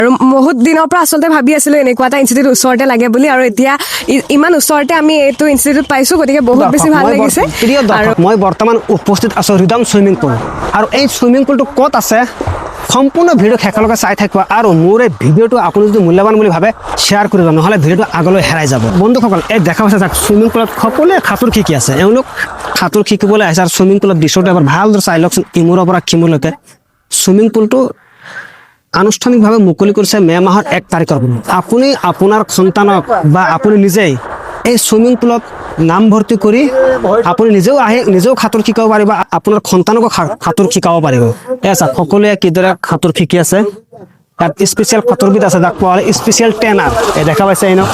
আৰু বহুত দিনৰ পৰা আচলতে ভাবি আছিলোঁ এনেকুৱা এটা ইনষ্টিটিউট ওচৰতে লাগে বুলি, আৰু এতিয়া ইমান ওচৰতে আমি এইটো ইনষ্টিটিউট পাইছোঁ, গতিকে বহুত বেছি ভাল লাগিছে। আৰু মই বৰ্তমান উপস্থিত আছোঁ ৰিদম চুইমিং পুল, আৰু এই চুইমিং পুলটো ক'ত আছে সম্পূৰ্ণ ভিডিঅ' শেষলৈকে চাই থাকিব, আৰু মোৰ এই ভিডিঅ'টো আপুনি যদি মূল্যৱান বুলি ভাবে শ্বেয়াৰ কৰিব, নহ'লে ভিডিঅ'টো আগলৈ হেৰাই যাব। বন্ধুসকল, এই দেখা পাইছে যাক চুইমিং পুলত সকলোৱে সাঁতোৰ শিকি আছে, এওঁলোক সাঁতোৰ শিকিবলৈ আহিছে, আৰু চুইমিং পুলত দৃশ্যটো এবাৰ ভালদৰে চাই লওকচোন ইমূৰৰ পৰা সিমূৰলৈকে। চুইমিং পুলটো আনুষ্ঠানিকভাৱে মুকলি কৰিছে মে' মাহৰ 1 তাৰিখৰ পৰা। আপুনি আপোনাৰ সন্তানক বা আপুনি নিজেই এই চুইমিং পুলত নাম ভৰ্তি কৰি আপুনি নিজেও সাঁতোৰ শিকাব পাৰিব, আপোনাৰ সন্তানকো সাঁতোৰ শিকাব পাৰিব। সকলোৱে কিদৰে সাঁতোৰ শিকি আছে, তাত স্পেচিয়েল সাঁতোৰবিদ আছে, যাক কোৱা হয় স্পেচিয়েল ট্ৰেইনাৰ। এই দেখা পাইছে এনে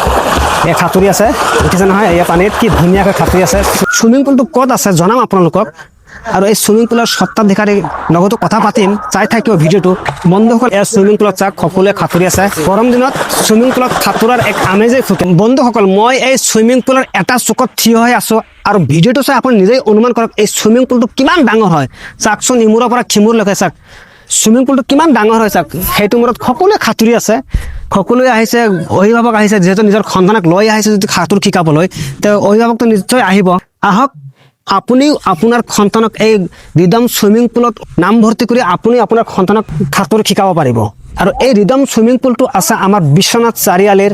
এই সাঁতুৰি আছে, দেখিছে নহয় এই পানীত কি ধুনীয়াকৈ সাঁতুৰি আছে। চুইমিং পুলটো ক'ত আছে জনাম আপোনালোকক, আৰু এই চুইমিং পুলৰ স্বত্বাধিকাৰীৰ লগতো কথা পাতিম, চাই থাকিব ভিডিঅ'টো। বন্ধুসকল, এই চুইমিং পুলত চাওক সকলোৱে সাঁতুৰি আছে। গৰম দিনত চুইমিং পুলত সাঁতোৰাৰ এক আমেজেই ফুটে। বন্ধুসকল, মই এই চুইমিং পুলৰ এটা চুকত থিয় হৈ আছোঁ, আৰু ভিডিঅ'টো চাই আপুনি নিজেই অনুমান কৰক এই চুইমিং পুলটো কিমান ডাঙৰ হয়। চাওকচোন ইমূৰৰ পৰা সিমূৰলৈকে চাওক চুইমিং পুলটো কিমান ডাঙৰ হয় চাওক। সেইটো মূৰত সকলোৱে সাঁতুৰি আছে, সকলোৱে আহিছে, অভিভাৱক আহিছে, যিহেতু নিজৰ সন্তানক লৈ আহিছে যদি সাঁতোৰ শিকাবলৈ, তেওঁ অভিভাৱকটো নিশ্চয় আহিব। আহক, আপুনিও আপোনাৰ সন্তানক এই ৰিদম চুইমিং পুলত নাম ভৰ্তি কৰি আপুনি আপোনাৰ সন্তানক সাঁতোৰ শিকাব পাৰিব। আৰু এই ৰিদম চুইমিং পুলটো আছে আমাৰ বিশ্বনাথ চাৰিআলিৰ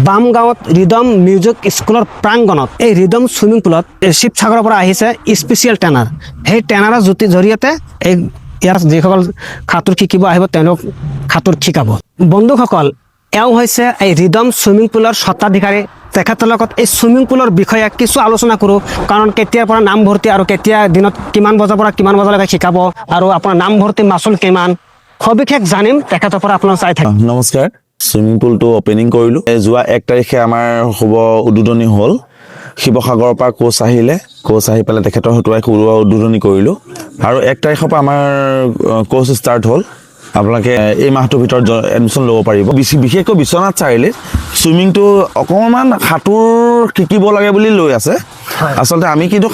বামগাঁৱত ৰিদম মিউজিক স্কুলৰ প্ৰাংগণত। এই ৰিদম চুইমিং পুলত শিৱসাগৰৰ পৰা আহিছে স্পেচিয়েল ট্ৰেইনাৰ। সেই ট্ৰেইনাৰৰ জৰিয়তে এই ইয়াৰ যিসকল সাঁতোৰ শিকিব আহিব তেওঁলোক সাঁতোৰ শিকাব। বন্ধুসকল, এওঁ হৈছে এই ৰিদম চুইমিং পুলৰ স্বত্বাধিকাৰী। তেখেতৰ লগত এই চুইমিং পুলৰ বিষয়ে কিছু আলোচনা কৰোঁ, কাৰণ কেতিয়াৰ পৰা নাম ভৰ্তি আৰু কেতিয়া দিনত কিমান বজাৰ পৰা কিমান বজালৈকে শিকাব, আৰু আপোনাৰ নাম ভৰ্তি মাচুল কিমান, সবিশেষ জানিম তেখেতৰ পৰা। আপোনাৰ চাই থাকক। নমস্কাৰ। চুইমিং পুলটো অপেনিং কৰিলোঁ। যোৱা 1 তাৰিখে আমাৰ শুভ উদ্বোধনী হ'ল। শিৱসাগৰৰ পৰা কোচ আহিলে, কোচ আহি পেলাই তেখেতৰ হতুৱাই উদ্বোধনী কৰিলোঁ, আৰু 1 তাৰিখৰ পৰা আমাৰ কোচ ষ্টাৰ্ট হ'ল। আপোনালোকে এই মাহটোৰ ভিতৰত এডমিশ্যন ল'ব পাৰিব। বিশেষকৈ বিশ্বনাথ চাৰিআলিত চুইমিংটো অকণমান সাঁতোৰ শিকিব লাগে বুলি লৈ আছে। আচলতে আমি কিন্তু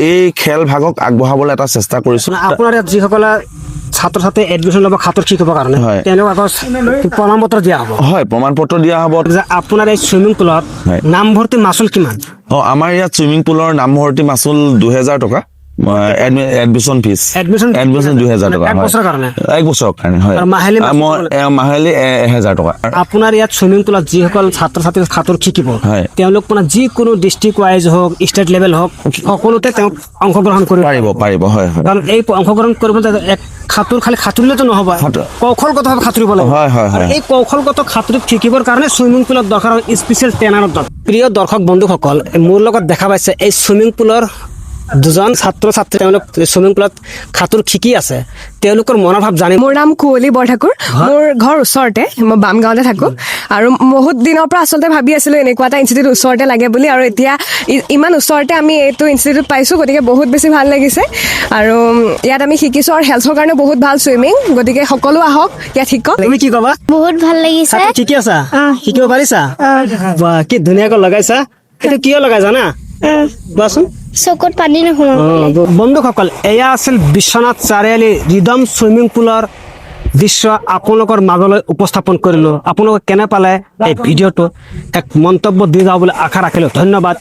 এই খেল ভাগক আগবঢ়াবলৈ এটা চেষ্টা কৰিছোঁ। আপোনাৰ ইয়াত যিসকলে ছাত্ৰ ছাত্ৰী এডমিশ্যন ল'ব সাঁতোৰ শিকিবৰ কাৰণে, তেওঁলোকক আকৌ প্ৰমাণ পত্ৰ দিয়া হ'ব। হয়, প্ৰমাণ পত্ৰ দিয়া হ'ব। যে আপোনাৰ এই চুইমিং পুলত নাম ভৰ্তি মাচুল কিমান? আমাৰ ইয়াত চুইমিং পুলৰ নাম ভৰ্তি মাচুল 2000 টকা। এডমিশ্যন ফিজ 2000 টকা। 1 বছৰৰ কাৰণে? 1 বছৰৰ কাৰণে, হয়। মাহিলী 1000 টকা। আপোনাৰ ইয়াত চুইমিং পুলত যিসকল ছাত্ৰ ছাত্ৰী সাঁতোৰ শিকিব, তেওঁলোক মানে যিকোনো ডিষ্ট্ৰিক্ট ৱাইজ হওক, ষ্টেট লেভেল হওক, সকলোতে তেওঁক অংশগ্ৰহণ কৰিব পাৰিব। হয়, কাৰণ এই অংশগ্ৰহণ কৰিবলৈ সাঁতোৰ খালি সাঁতুৰিলেতো নহ'ব, কৌশলগতভাৱে সাঁতুৰিব লাগিব। এই কৌশলগত সাঁতুৰি শিকিবৰ কাৰণে চুইমিং পুলত দৰকাৰ হয় স্পেচিয়েল ট্ৰেইনাৰৰ দৰকাৰ। প্ৰিয় দৰ্শক বন্ধুসকল, মোৰ লগত দেখা পাইছে এই চুইমিং পুলৰ দুজন ছাত্ৰ ছাত্ৰী, তেওঁলোক চুইমিং পুলত সাঁতোৰ শিকি আছে। তেওঁলোকৰ মনোভাৱ জানি। মোৰ নাম কুঁৱলী বৰঠাকুৰ, মোৰ ঘৰ ওচৰতে, মই বামগাঁৱতে থাকোঁ, আৰু বহুত দিনৰ পৰা আচলতে ভাবি আছিলোঁ এনেকুৱা এটা ইনষ্টিটিউট ওচৰতে লাগে বুলি, আৰু এতিয়া ইমান ওচৰতে আমি এইটো ইনষ্টিটিউট পাইছোঁ, গতিকে বহুত বেছি ভাল লাগিছে। আৰু ইয়াত আমি শিকিছোঁ, আৰু হেল্থৰ কাৰণে বহুত ভাল চুইমিং, গতিকে সকলো আহক ইয়াত শিকক। তুমি কি ক'বা? বহুত ভাল লাগিছে। শিকি আছা? শিকিব পাৰিছা? বাহ, কি ধুনীয়াকৈ লগাইছা। এইটো কিয় লগাই জানা? কোৱাচোন। চকুত পানী নোসোমাব। বন্ধুসকল, এয়া আছিল বিশ্বনাথ চাৰিআলি ৰিদম চুইমিং পুলৰ দৃশ্য আপোনালোকৰ মাজলৈ উপস্থাপন কৰিলোঁ। আপোনালোকে কেনে পালে এই ভিডিঅ'টো? এক মন্তব্য দি যাওঁ বুলি আশা ৰাখিলোঁ। ধন্যবাদ।